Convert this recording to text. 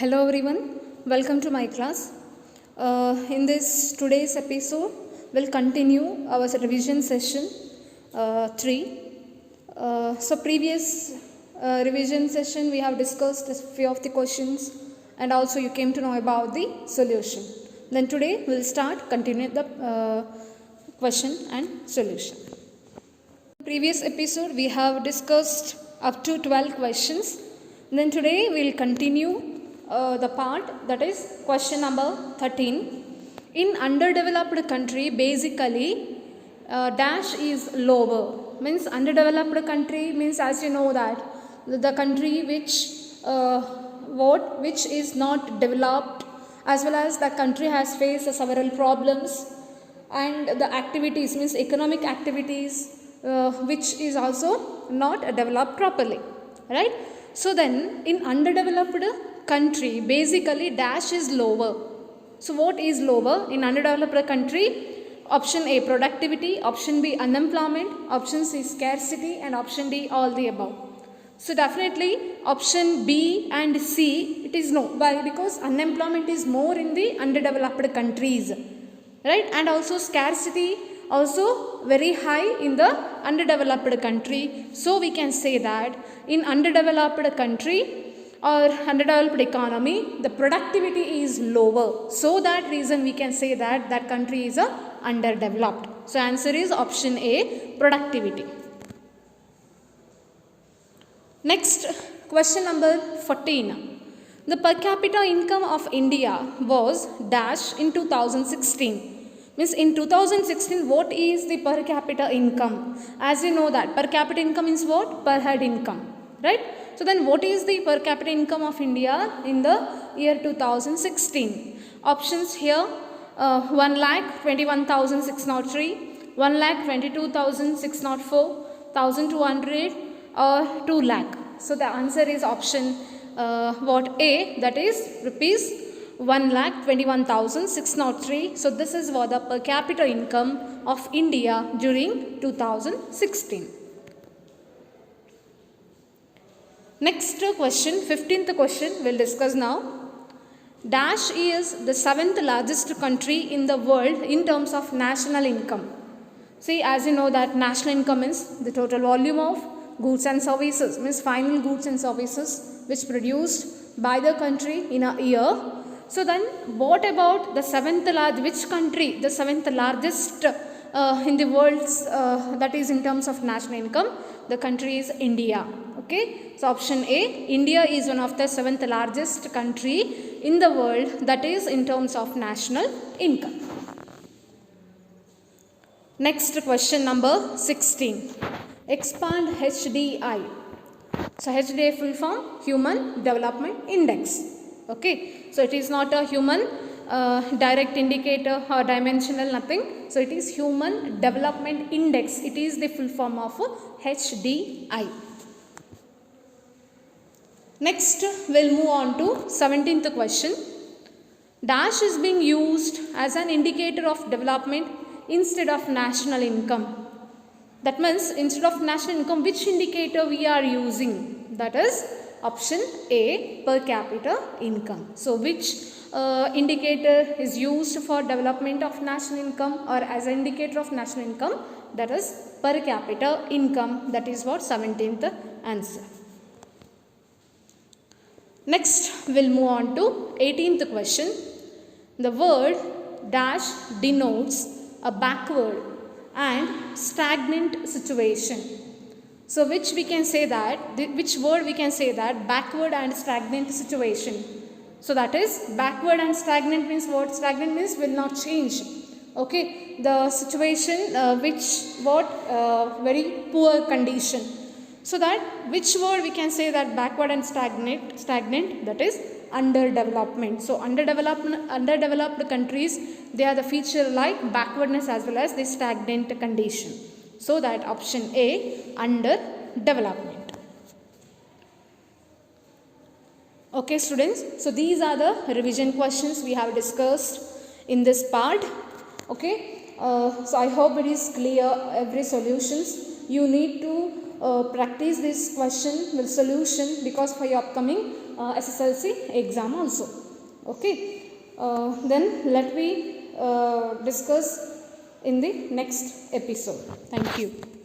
Hello everyone, welcome to my class. In this today's episode, we'll continue our revision session 3. So previous revision session we have discussed a few of the questions and also you came to know about the solution. Then today we'll continue the question and solution. Previous episode we have discussed up to 12 questions. Then today we'll continue the part that is question number 13. In underdeveloped country, basically dash is lower. Means underdeveloped country means, as you know, that the country which is not developed, as well as the country has faced several problems, and the activities means economic activities which is also not developed properly, right? So then in underdeveloped country, basically dash is lower. So what is lower in underdeveloped country? Option A, productivity. Option B, unemployment. Option C, scarcity. And option D, all the above. So definitely option B and C, it is no. Why? Because unemployment is more in the underdeveloped countries, right? And also scarcity also very high in the underdeveloped country. So we can say that in underdeveloped country or underdeveloped economy, the productivity is lower. So that reason we can say that that country is underdeveloped. So answer is option A, productivity. Next, question number 14. The per capita income of India was dash in 2016. Means in 2016, what is the per capita income? As you know that per capita income is what? Per head income, right? So then what is the per capita income of India in the year 2016? Options here, 1,21,603, 1,22,604, 1,200 or 2 lakh. So the answer is option what A, that is rupees 1,21,603. So this is what the per capita income of India during 2016. Next question, 15th question we'll discuss now. Dash is the 7th largest country in the world in terms of national income. See, as you know that national income is the total volume of goods and services, means final goods and services which produced by the country in a year. So then what about the 7th which country, the 7th largest in the world, that is in terms of national income? The country is India. Okay, so option A, India is one of the 7th largest country in the world, that is in terms of national income. Next question number 16. Expand HDI. So HDI full form, Human Development Index. Okay, so it is not a human direct indicator or dimensional, nothing. So it is Human Development Index. It is the full form of HDI. Next, we'll move on to 17th question. Dash is being used as an indicator of development instead of national income. That means instead of national income, which indicator we are using? That is option A, per capita income. So which indicator is used for development of national income or as an indicator of national income? That is per capita income. That is what 17th answer. Next, we'll move on to 18th question. The word dash denotes a backward and stagnant situation. So which we can say that, which word we can say that? Backward and stagnant situation. So that is backward and stagnant means what? Stagnant means will not change. Okay, the situation very poor condition. So that which word we can say that backward and stagnant, that is underdevelopment. So underdeveloped countries, they are the feature like backwardness as well as the stagnant condition. So that option A, underdevelopment. Okay students, so these are the revision questions we have discussed in this part. Okay, so I hope it is clear every solutions. You need to practice this question with solution because for your upcoming SSLC exam also. Okay, then let me discuss in the next episode. Thank you.